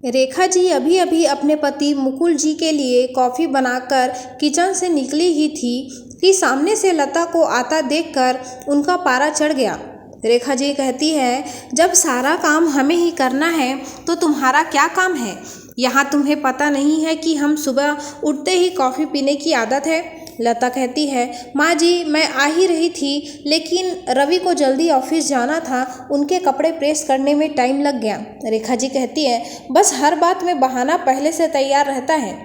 रेखा जी अभी अभी अपने पति मुकुल जी के लिए कॉफ़ी बनाकर किचन से निकली ही थी कि सामने से लता को आता देखकर उनका पारा चढ़ गया। रेखा जी कहती है, जब सारा काम हमें ही करना है तो तुम्हारा क्या काम है? यहाँ तुम्हें पता नहीं है कि हम सुबह उठते ही कॉफ़ी पीने की आदत है। लता कहती है, माँ जी मैं आ ही रही थी, लेकिन रवि को जल्दी ऑफिस जाना था, उनके कपड़े प्रेस करने में टाइम लग गया। रेखा जी कहती है, बस हर बात में बहाना पहले से तैयार रहता है।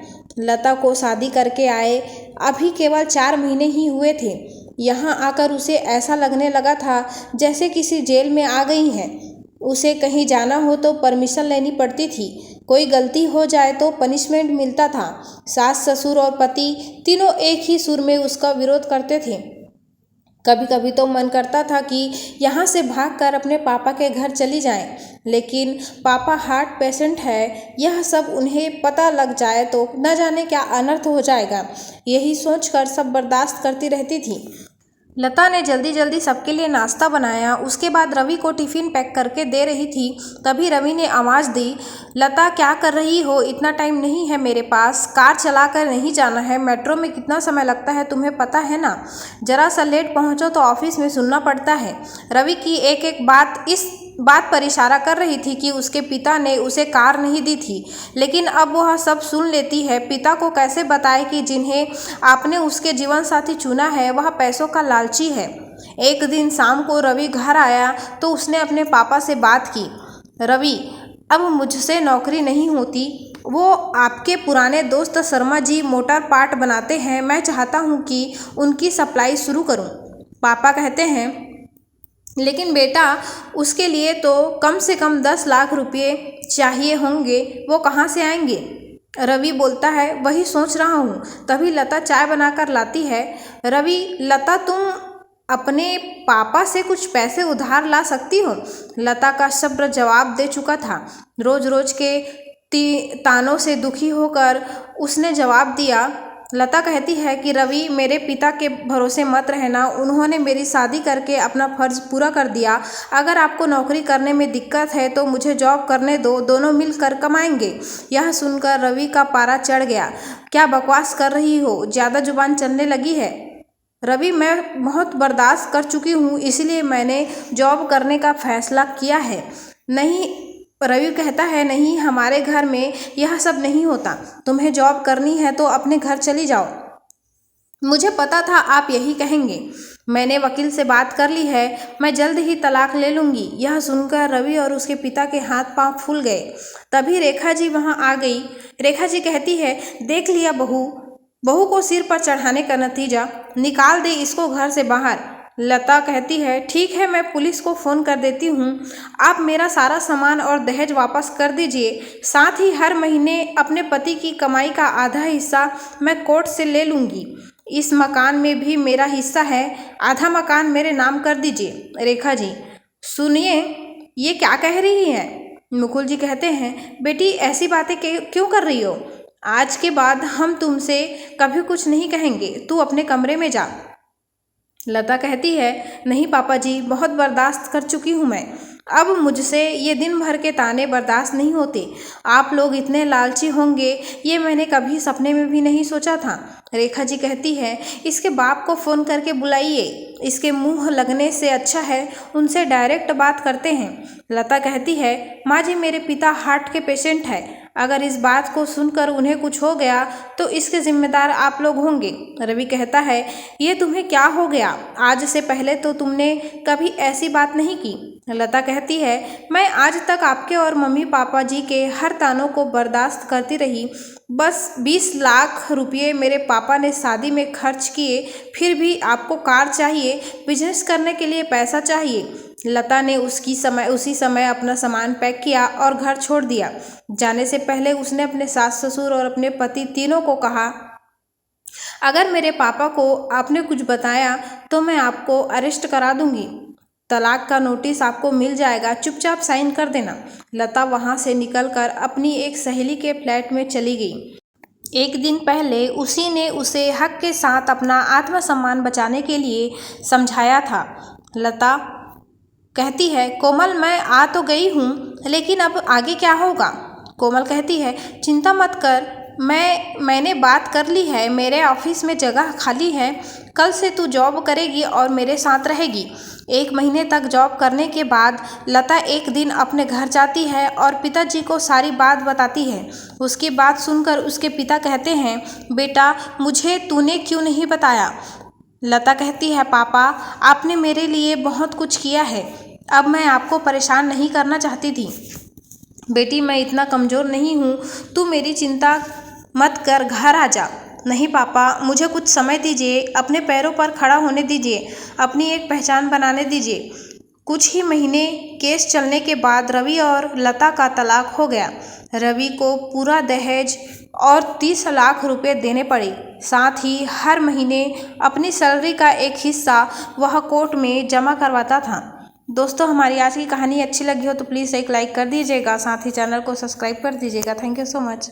लता को शादी करके आए अभी केवल 4 महीने ही हुए थे। यहाँ आकर उसे ऐसा लगने लगा था जैसे किसी जेल में आ गई हैं। उसे कहीं जाना हो तो परमिशन लेनी पड़ती थी, कोई गलती हो जाए तो पनिशमेंट मिलता था। सास ससुर और पति तीनों एक ही सुर में उसका विरोध करते थे। कभी कभी तो मन करता था कि यहाँ से भागकर अपने पापा के घर चली जाएं, लेकिन पापा हार्ट पेशेंट है, यह सब उन्हें पता लग जाए तो न जाने क्या अनर्थ हो जाएगा। यही सोचकर सब बर्दाश्त करती रहती थी। लता ने जल्दी जल्दी सबके लिए नाश्ता बनाया, उसके बाद रवि को टिफ़िन पैक करके दे रही थी। तभी रवि ने आवाज़ दी, लता क्या कर रही हो? इतना टाइम नहीं है मेरे पास, कार चला कर नहीं जाना है, मेट्रो में कितना समय लगता है तुम्हें पता है ना? जरा सा लेट पहुँचो तो ऑफिस में सुनना पड़ता है। रवि की एक एक बात इस बात पर इशारा कर रही थी कि उसके पिता ने उसे कार नहीं दी थी, लेकिन अब वह सब सुन लेती है। पिता को कैसे बताए कि जिन्हें आपने उसके जीवन साथी चुना है वह पैसों का लालची है। एक दिन शाम को रवि घर आया तो उसने अपने पापा से बात की, रवि अब मुझसे नौकरी नहीं होती, वो आपके पुराने दोस्त शर्मा जी मोटर पार्ट बनाते हैं, मैं चाहता हूँ कि उनकी सप्लाई शुरू करूँ। पापा कहते हैं, लेकिन बेटा उसके लिए तो कम से कम 10 लाख रुपए चाहिए होंगे, वो कहाँ से आएंगे? रवि बोलता है, वही सोच रहा हूँ। तभी लता चाय बनाकर लाती है। रवि, लता तुम अपने पापा से कुछ पैसे उधार ला सकती हो? लता का सब्र जवाब दे चुका था। रोज रोज के तानों से दुखी होकर उसने जवाब दिया। लता कहती है कि रवि मेरे पिता के भरोसे मत रहना, उन्होंने मेरी शादी करके अपना फर्ज पूरा कर दिया। अगर आपको नौकरी करने में दिक्कत है तो मुझे जॉब करने दो, दोनों मिलकर कमाएंगे। यह सुनकर रवि का पारा चढ़ गया। क्या बकवास कर रही हो, ज़्यादा जुबान चलने लगी है? रवि मैं बहुत बर्दाश्त कर चुकी हूँ, इसलिए मैंने जॉब करने का फैसला किया है। नहीं, रवि कहता है, नहीं हमारे घर में यह सब नहीं होता, तुम्हें जॉब करनी है तो अपने घर चली जाओ। मुझे पता था आप यही कहेंगे, मैंने वकील से बात कर ली है, मैं जल्द ही तलाक ले लूँगी। यह सुनकर रवि और उसके पिता के हाथ पांव फूल गए। तभी रेखा जी वहाँ आ गई। रेखा जी कहती है, देख लिया बहू, बहू को सिर पर चढ़ाने का नतीजा, निकाल दे इसको घर से बाहर। लता कहती है, ठीक है मैं पुलिस को फ़ोन कर देती हूँ, आप मेरा सारा सामान और दहेज वापस कर दीजिए, साथ ही हर महीने अपने पति की कमाई का आधा हिस्सा मैं कोर्ट से ले लूँगी। इस मकान में भी मेरा हिस्सा है, आधा मकान मेरे नाम कर दीजिए। रेखा जी, सुनिए ये क्या कह रही है? मुकुल जी कहते हैं, बेटी ऐसी बातें क्यों कर रही हो? आज के बाद हम तुमसे कभी कुछ नहीं कहेंगे, तू अपने कमरे में जा। लता कहती है, नहीं पापा जी, बहुत बर्दाश्त कर चुकी हूँ मैं, अब मुझसे ये दिन भर के ताने बर्दाश्त नहीं होते। आप लोग इतने लालची होंगे ये मैंने कभी सपने में भी नहीं सोचा था। रेखा जी कहती है, इसके बाप को फ़ोन करके बुलाइए, इसके मुंह लगने से अच्छा है उनसे डायरेक्ट बात करते हैं। लता कहती है, माँ जी मेरे पिता हार्ट के पेशेंट है, अगर इस बात को सुनकर उन्हें कुछ हो गया तो इसके जिम्मेदार आप लोग होंगे। रवि कहता है, ये तुम्हें क्या हो गया? आज से पहले तो तुमने कभी ऐसी बात नहीं की। लता कहती है, मैं आज तक आपके और मम्मी पापा जी के हर तानों को बर्दाश्त करती रही, बस 20 लाख रुपये मेरे पापा ने शादी में खर्च किए, फिर भी आपको कार चाहिए, बिजनेस करने के लिए पैसा चाहिए। लता ने उसी समय अपना सामान पैक किया और घर छोड़ दिया। जाने से पहले उसने अपने सास ससुर और अपने पति तीनों को कहा, अगर मेरे पापा को आपने कुछ बताया तो मैं आपको अरेस्ट करा दूंगी, तलाक का नोटिस आपको मिल जाएगा, चुपचाप साइन कर देना। लता वहां से निकलकर अपनी एक सहेली के फ्लैट में चली गई। एक दिन पहले उसी ने उसे हक के साथ अपना आत्मसम्मान बचाने के लिए समझाया था। लता कहती है, कोमल मैं आ तो गई हूँ, लेकिन अब आगे क्या होगा? कोमल कहती है, चिंता मत कर, मैंने बात कर ली है, मेरे ऑफिस में जगह खाली है। कल से तू जॉब करेगी और मेरे साथ रहेगी। 1 महीने तक जॉब करने के बाद लता एक दिन अपने घर जाती है और पिताजी को सारी बात बताती है। उसकी बात सुनकर उसके पिता कहते हैं, बेटा मुझे तूने क्यों नहीं बताया? लता कहती है, पापा आपने मेरे लिए बहुत कुछ किया है, अब मैं आपको परेशान नहीं करना चाहती थी। बेटी मैं इतना कमज़ोर नहीं हूँ, तू मेरी चिंता मत कर, घर आ जा। नहीं पापा, मुझे कुछ समय दीजिए, अपने पैरों पर खड़ा होने दीजिए, अपनी एक पहचान बनाने दीजिए। कुछ ही महीने केस चलने के बाद रवि और लता का तलाक हो गया। रवि को पूरा दहेज और 30 लाख रुपए देने पड़े। साथ ही हर महीने अपनी सैलरी का एक हिस्सा वह कोर्ट में जमा करवाता था। दोस्तों हमारी आज की कहानी अच्छी लगी हो तो प्लीज़ एक लाइक कर दीजिएगा, साथ ही चैनल को सब्सक्राइब कर दीजिएगा। Thank you so much.